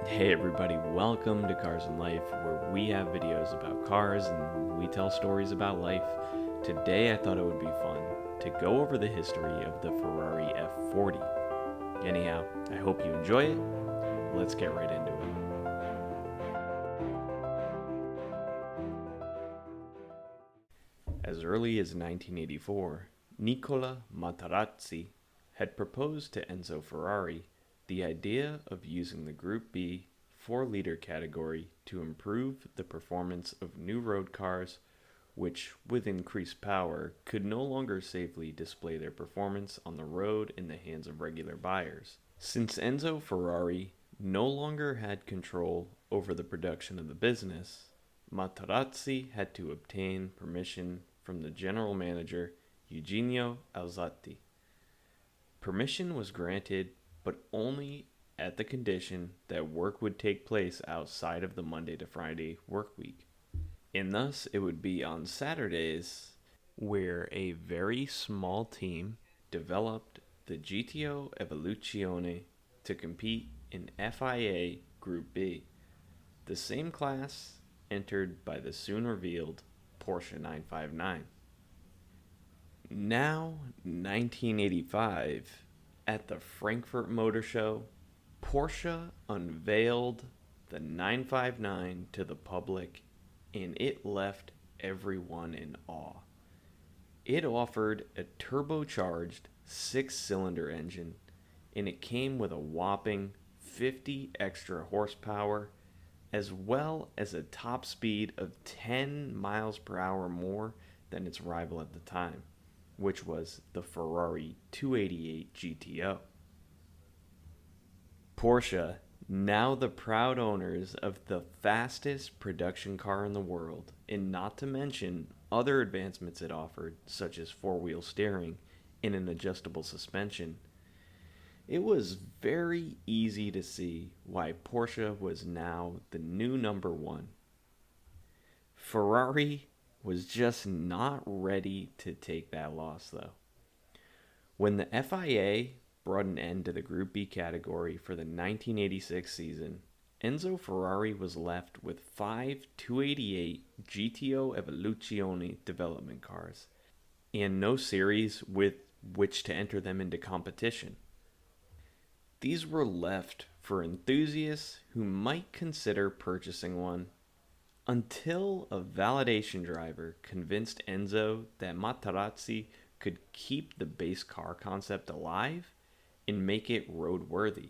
Hey everybody, welcome to Cars and Life, where we have videos about cars and we tell stories about life. Today I thought it would be fun to go over the history of the Ferrari F40. Anyhow, I hope you enjoy it. Let's get right into it. As early as 1984, Nicola Materazzi had proposed to Enzo Ferrari the idea of using the Group B 4-liter category to improve the performance of new road cars, which, with increased power, could no longer safely display their performance on the road in the hands of regular buyers. Since Enzo Ferrari no longer had control over the production of the business, Materazzi had to obtain permission from the general manager Eugenio Alzati. Permission was granted, but only at the condition that work would take place outside of the Monday to Friday work week. And thus, it would be on Saturdays where a very small team developed the GTO Evoluzione to compete in FIA Group B, the same class entered by the soon revealed Porsche 959. Now, 1985, at the Frankfurt Motor Show, Porsche unveiled the 959 to the public, and it left everyone in awe. It offered a turbocharged 6-cylinder engine, and it came with a whopping 50 extra horsepower, as well as a top speed of 10 miles per hour more than its rival at the time, which was the Ferrari 288 GTO. Porsche, now the proud owners of the fastest production car in the world, and not to mention other advancements it offered, such as 4-wheel steering and an adjustable suspension, it was very easy to see why Porsche was now the new number one. Ferrari was just not ready to take that loss, though. When the FIA brought an end to the Group B category for the 1986 season, Enzo Ferrari was left with 5 288 GTO Evoluzione development cars, and no series with which to enter them into competition. These were left for enthusiasts who might consider purchasing one, until a validation driver convinced Enzo that Materazzi could keep the base car concept alive and make it roadworthy.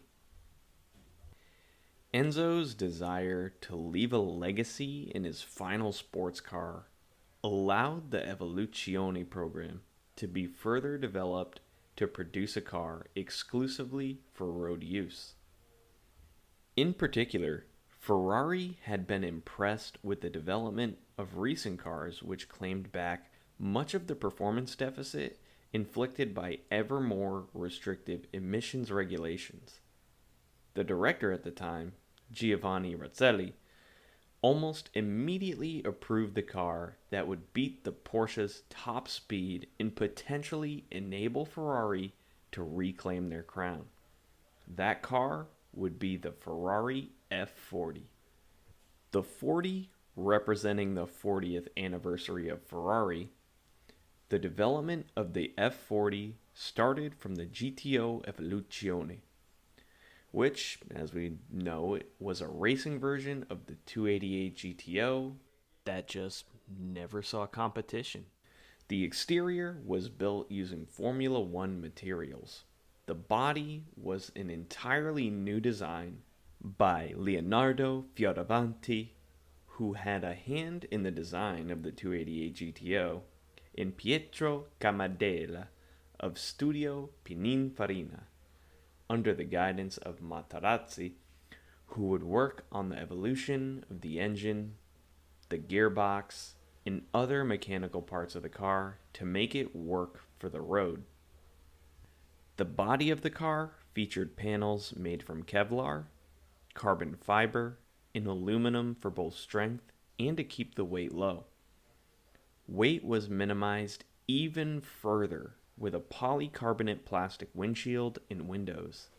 Enzo's desire to leave a legacy in his final sports car allowed the Evoluzione program to be further developed to produce a car exclusively for road use. In particular, Ferrari had been impressed with the development of recent cars which claimed back much of the performance deficit inflicted by ever more restrictive emissions regulations. The director at the time, Giovanni Razzelli, almost immediately approved the car that would beat the Porsche's top speed and potentially enable Ferrari to reclaim their crown. That car would be the Ferrari F40. The 40 representing the 40th anniversary of Ferrari, the development of the F40 started from the GTO Evoluzione, which, as we know, it was a racing version of the 288 GTO that just never saw competition. The exterior was built using Formula One materials. The body was an entirely new design by Leonardo Fioravanti, who had a hand in the design of the 288 GTO, and Pietro Camadela of Studio Pininfarina, under the guidance of Materazzi, who would work on the evolution of the engine, the gearbox, and other mechanical parts of the car to make it work for the road. The body of the car featured panels made from Kevlar, carbon fiber, and aluminum for both strength and to keep the weight low. Weight was minimized even further with a polycarbonate plastic windshield and windows.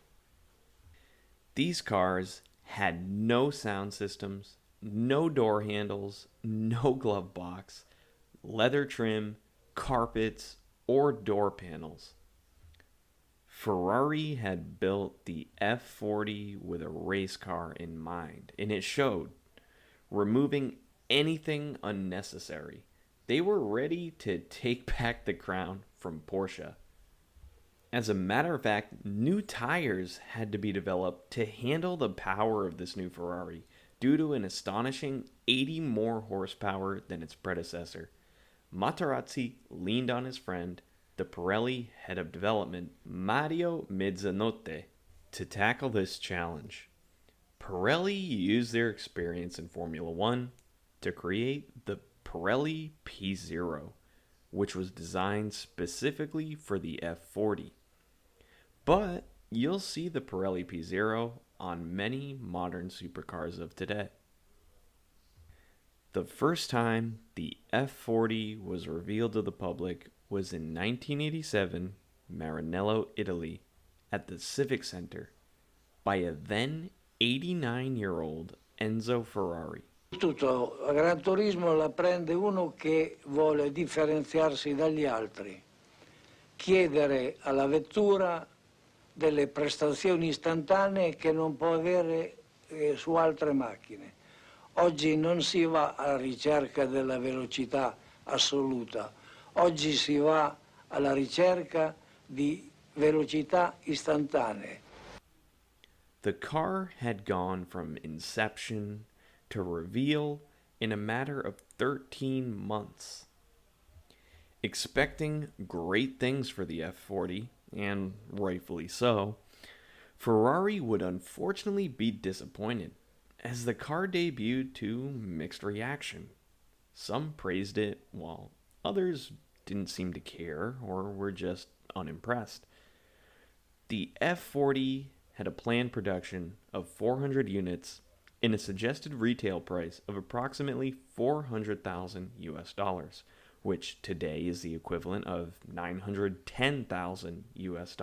These cars had no sound systems, no door handles, no glove box, leather trim, carpets, or door panels. Ferrari had built the F40 with a race car in mind, and it showed, removing anything unnecessary. They were ready to take back the crown from Porsche. As a matter of fact, new tires had to be developed to handle the power of this new Ferrari due to an astonishing 80 more horsepower than its predecessor. Materazzi leaned on his friend, the Pirelli head of development, Mario Mezzanotte, to tackle this challenge. Pirelli used their experience in Formula One to create the Pirelli P0, which was designed specifically for the F40. But you'll see the Pirelli P0 on many modern supercars of today. The first time the F40 was revealed to the public was in 1987, Maranello, Italy, at the Civic Center, by a then 89-year-old Enzo Ferrari. Tutto a Gran Turismo la prende uno che vuole differenziarsi dagli altri, chiedere alla vettura delle prestazioni istantanee che non può avere su altre macchine. Oggi non si va alla ricerca della velocità assoluta, oggi si va alla ricerca di velocità istantanee. The car had gone from inception to reveal in a matter of 13 months. Expecting great things for the F40, and rightfully so, Ferrari would unfortunately be disappointed, as the car debuted to mixed reaction. Some praised it, while others didn't seem to care or were just unimpressed. The F40 had a planned production of 400 units in a suggested retail price of approximately $400,000 US, which today is the equivalent of $910,000 US,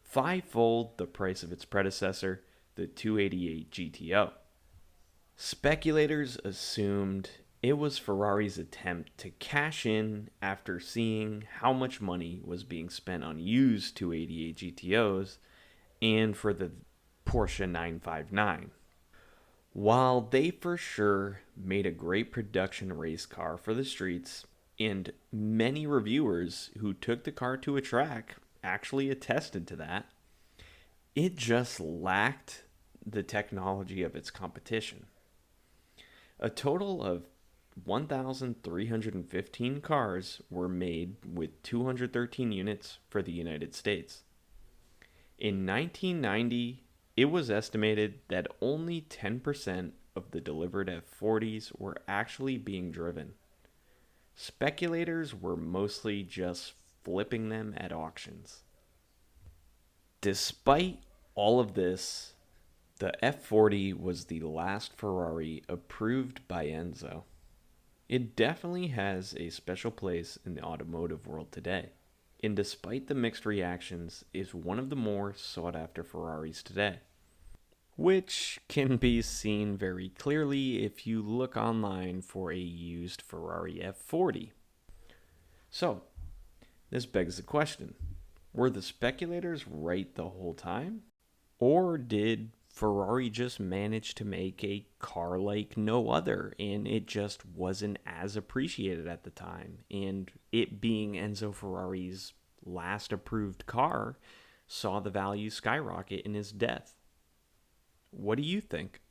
fivefold the price of its predecessor, the 288 GTO. Speculators assumed it was Ferrari's attempt to cash in after seeing how much money was being spent on used 288 GTOs and for the Porsche 959. While they for sure made a great production race car for the streets, and many reviewers who took the car to a track actually attested to that, it just lacked the technology of its competition. A total of 1,315 cars were made with 213 units for the United States. In 1990, it was estimated that only 10% of the delivered F40s were actually being driven. Speculators were mostly just flipping them at auctions. Despite all of this, the F40 was the last Ferrari approved by Enzo. It definitely has a special place in the automotive world today, and despite the mixed reactions, is one of the more sought-after Ferraris today, which can be seen very clearly if you look online for a used Ferrari F40. So, this begs the question, were the speculators right the whole time? Or did Ferrari just manage to make a car like no other, and it just wasn't as appreciated at the time, and it being Enzo Ferrari's last approved car saw the value skyrocket in his death? What do you think?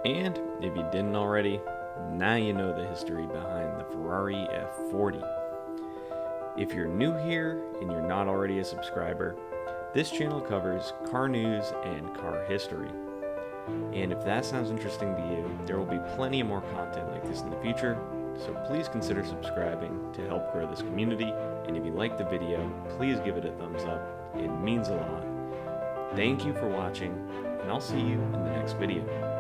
And if you didn't already, now you know the history behind the Ferrari F40. If you're new here and you're not already a subscriber, this channel covers car news and car history. And if that sounds interesting to you, there will be plenty of more content like this in the future, so please consider subscribing to help grow this community. And if you like the video, please give it a thumbs up. It means a lot. Thank you for watching, and I'll see you in the next video.